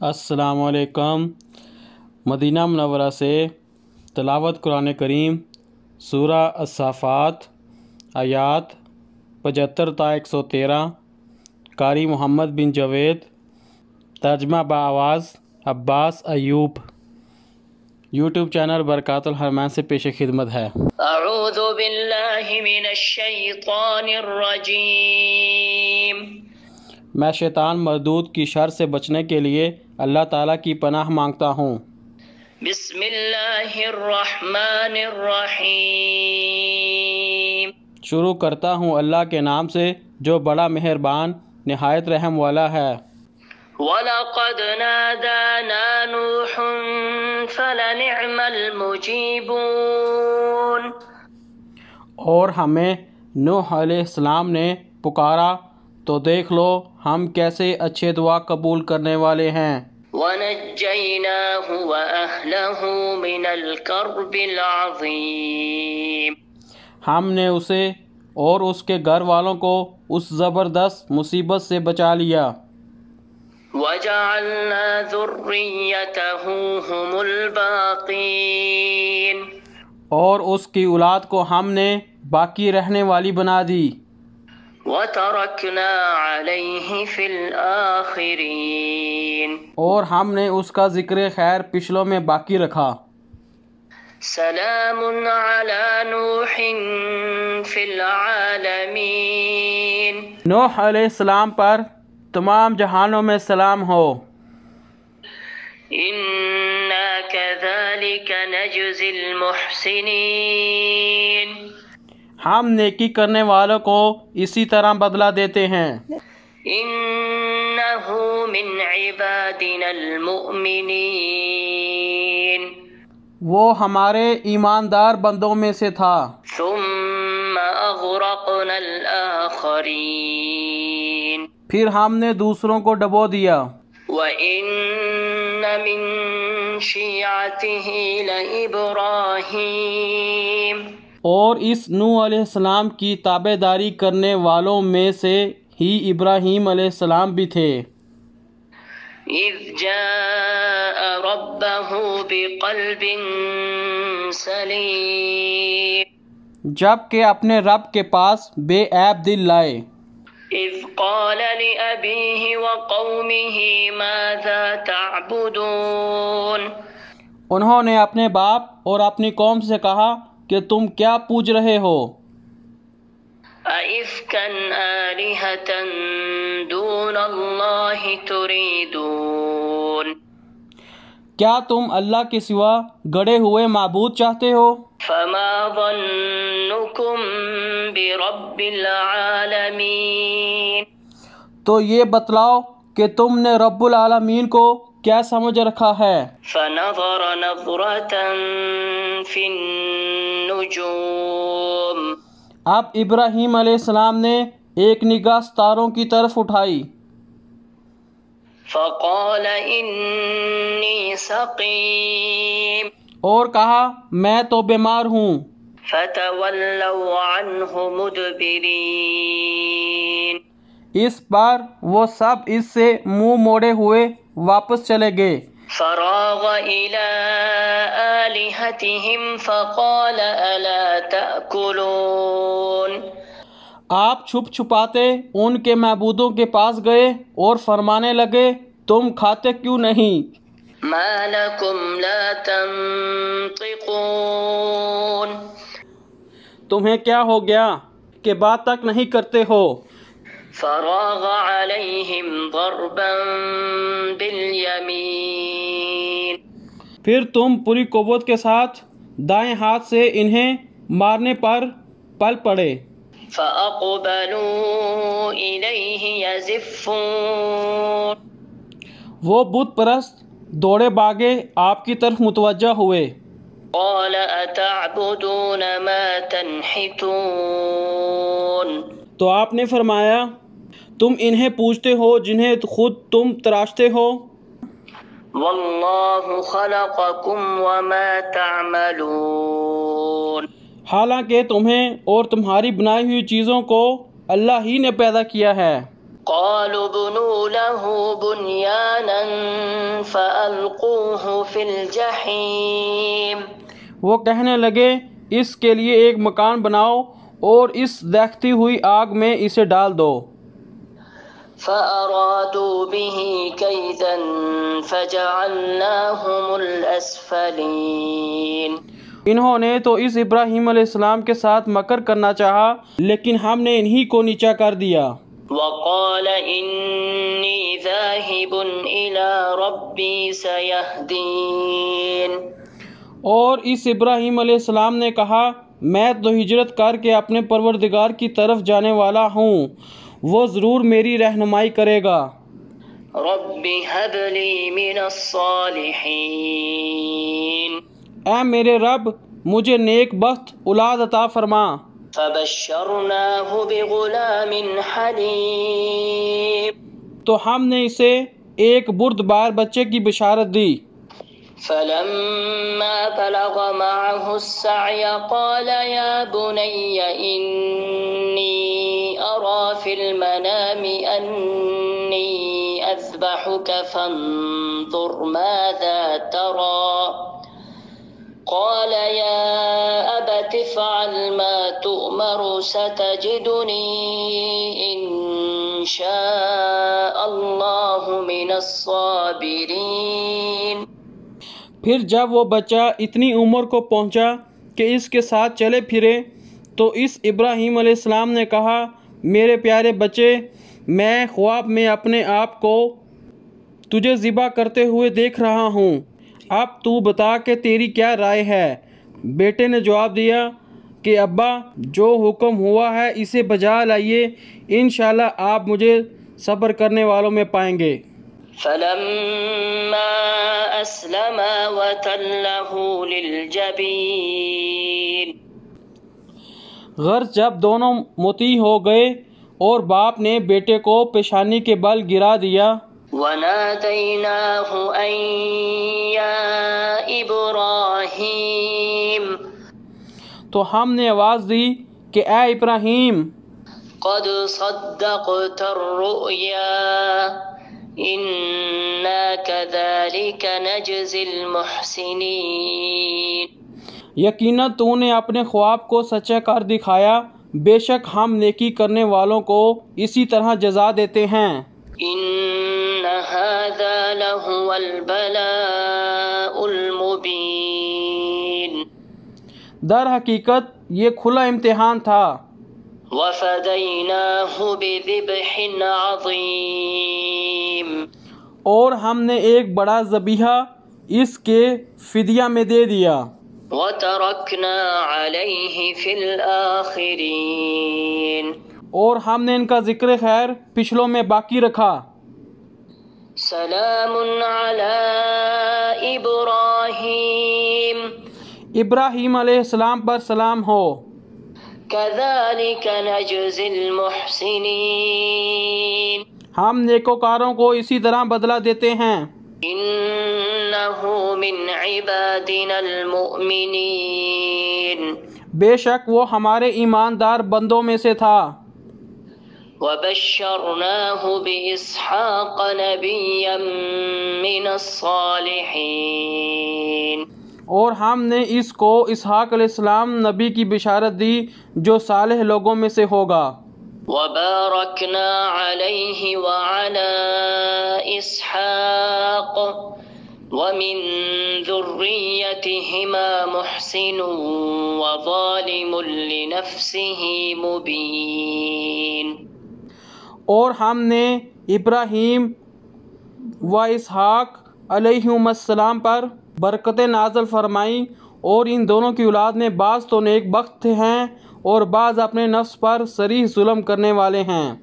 السلام علیکم۔ مدینہ منورہ سے تلاوت قرآن کریم سورہ الصافات آیات 75 تا 113، قاری محمد بن جاوید، ترجمہ بآواز عباس ایوب۔ یوٹیوب چینل برکات الحرمین سے پیش خدمت ہے۔ اعوذ باللہ من الشیطان الرجیم۔ میں شیطان مردود کی شر سے بچنے کے لیے اللہ تعالیٰ کی پناہ مانگتا ہوں۔ بسم اللہ الرحمن الرحیم۔ شروع کرتا ہوں اللہ کے نام سے جو بڑا مہربان نہایت رحم والا ہے۔ وَلَقَدْ نَادَانَا نُوحٌ فَلَنِعْمَ الْمُجِيبُونَ۔ اور ہمیں نوح علیہ السلام نے پکارا تو دیکھ لو ہم کیسے اچھے دعا قبول کرنے والے ہیں۔ وَنَجَّيْنَاهُ وَأَهْلَهُ مِنَ الْكَرْبِ الْعَظِيمِ۔ ہم نے اسے اور اس کے گھر والوں کو اس زبردست مصیبت سے بچا لیا۔ وَجَعَلْنَا ذُرِّيَّتَهُ هُمُ الْبَاقِينَ۔ اور اس کی اولاد کو ہم نے باقی رہنے والی بنا دی۔ وَتَرَكْنَا عَلَيْهِ فِي الْآخِرِينَ۔ اور ہم نے اس کا ذکر خیر پچھلوں میں باقی رکھا۔ سلام علی نوح فی العالمین۔ نوح علیہ السلام پر تمام جہانوں میں سلام ہو۔ انا کذالک نجزی المحسنین۔ ہم نیکی کرنے والوں کو اسی طرح بدلہ دیتے ہیں۔ انہ من عبادنا المؤمنین۔ وہ ہمارے ایماندار بندوں میں سے تھا۔ ثم اغرقنا الاخرین۔ پھر ہم نے دوسروں کو ڈبو دیا۔ وَإِنَّ مِن شِيعَتِهِ لَإِبْرَاهِيمَ۔ اور اس نوح علیہ السلام کی تابع داری کرنے والوں میں سے ہی ابراہیم علیہ السلام بھی تھے۔ اذ جاء ربه بقلب سلیم۔ جب کہ اپنے رب کے پاس بے عیب دل لائے۔ اذ قال لأبيه وقومه ماذا تعبدون۔ انہوں نے اپنے باپ اور اپنی قوم سے کہا کہ تم کیا پوج رہے ہو؟ أَإِفْكًا آلِهَةً دُونَ اللَّهِ تُرِيدُونَ۔ کیا تم اللہ کے سوا گڑے ہوئے معبود چاہتے ہو؟ فَمَا ظَنُّكُمْ بِرَبِّ الْعَالَمِينَ۔ تو یہ بتلاؤ کہ تم نے رب العالمین کو کیا سمجھ رکھا ہے؟ فَنَظَرَ نَظْرَةً فِي النُّجُومِ۔ اب ابراہیم علیہ السلام نے ایک نگاہ ستاروں کی طرف اٹھائی۔ فَقَالَ إِنِّي سَقِيمٌ۔ اور کہا میں تو بیمار ہوں۔ فَتَوَلَّوْا عَنْهُ مُدْبِرِينَ۔ اس بار وہ سب اس سے منہ موڑے ہوئے واپس چلے گئے۔ فراغ إلى آلهتهم فقال ألا تأكلون۔ آپ چھپ چھپاتے ان کے معبودوں کے پاس گئے اور فرمانے لگے تم کھاتے کیوں نہیں؟ ما لكم لا تنطقون۔ تمہیں کیا ہو گیا کہ بات تک نہیں کرتے ہو؟ فراغ عليهم ضربا باليمين۔ پھر تم پوری قوت کے ساتھ دائیں ہاتھ سے انہیں مارنے پر پل پڑے۔ فأقبلوا إليه يزفون۔ وہ بت پرست دوڑے بھاگے آپ کی طرف متوجہ ہوئے۔ قال أتعبدون ما تنحتون۔ تو آپ نے فرمایا تم انہیں پوجتے ہو جنہیں خود تم تراشتے ہو۔ واللہ خلقکم وما تعملون۔ حالانکہ تمہیں اور تمہاری بنائی ہوئی چیزوں کو اللہ ہی نے پیدا کیا ہے۔ قالوا بنوا له بنيانا فألقوه في الجحیم، وہ کہنے لگے اس کے لیے ایک مکان بناؤ اور اس دہتی ہوئی آگ میں اسے ڈال دو۔ فأرادوا به كيدا فجعلناهم الأسفلين، انہوں نے تو اس ابراہیم علیہ السلام کے ساتھ مکر کرنا چاہا لیکن ہم نے انہی کو نیچا کر دیا۔ وقال إني ذاهب إلى ربي سيهدين، اور اس ابراہیم علیہ السلام نے کہا میں تو ہجرت کر کے اپنے پروردگار کی طرف جانے والا ہوں، وہ ضرور میری رہنمائی کرے گا۔ رب هب لي من الصالحين، اے میرے رب مجھے نیک بخت اولاد عطا فرما۔ فبشرناه بغلام حليم، تو ہم نے اسے ایک بردبار بچے کی بشارت دی۔ فلما بلغ معه السعي قال يا بني إني أرى في المنام أني أذبحك فانظر ماذا ترى، قال يا أبت افعل ما تؤمر ستجدني إن شاء الله من الصابرين۔ پھر جب وہ بچہ اتنی عمر کو پہنچا کہ اس کے ساتھ چلے پھرے تو اس ابراہیم علیہ السلام نے کہا میرے پیارے بچے میں خواب میں اپنے آپ کو تجھے ذبح کرتے ہوئے دیکھ رہا ہوں، اب تو بتا کہ تیری کیا رائے ہے؟ بیٹے نے جواب دیا کہ ابا جو حکم ہوا ہے اسے بجا لائیے، انشاءاللہ آپ مجھے صبر کرنے والوں میں پائیں گے۔ فلما أسلما وتله للجبين، غرض جب دونوں مطیع ہو گئے اور باپ نے بیٹے کو پیشانی کے بل گرا دیا، وناديناه أن يا إبراهيم، تو ہم نے آواز دی کہ اے ابراہیم قد صدقت الرؤيا إنا كذلك نجزي المحسنين، یقیناً تو نے اپنے خواب کو سچا کر دکھایا، بے شک ہم نیکی کرنے والوں کو اسی طرح جزا دیتے ہیں۔ إن هذا لهو البلاء المبين، در حقیقت یہ کھلا امتحان تھا۔ وفديناه بذبح عظيم، اور ہم نے ایک بڑا ذبیحہ اس کے فدیہ میں دے دیا۔ وتركنا عليه في الآخرين، اور ہم نے ان کا ذکر خیر پچھلوں میں باقی رکھا۔ سلام على إبراهيم، ابراہیم علیہ السلام پر سلام ہو۔ كذلك نجزي المحسنين، ہم نیکوکاروں کو اسی طرح بدلہ دیتے ہیں۔ إنه من عبادنا المؤمنين، بے شک وہ ہمارے ایماندار بندوں میں سے تھا۔ وبشرناه بإسحاق نبيا من الصالحين، اور ہم نے اس کو اسحاق علیہ السلام نبی کی بشارت دی جو صالح لوگوں میں سے ہوگا۔ وباركنا عليه وعلى إسحاق ومن ذريتهما محسن وظالم لنفسه مبين، اور ہم نے ابراہیم و اسحاق علیہم السلام پر برکتیں نازل فرمائیں، اور ان دونوں کی اولاد میں بعض تو نیک بخت ہیں اور بعض اپنے نفس پر صریح ظلم کرنے والے ہیں۔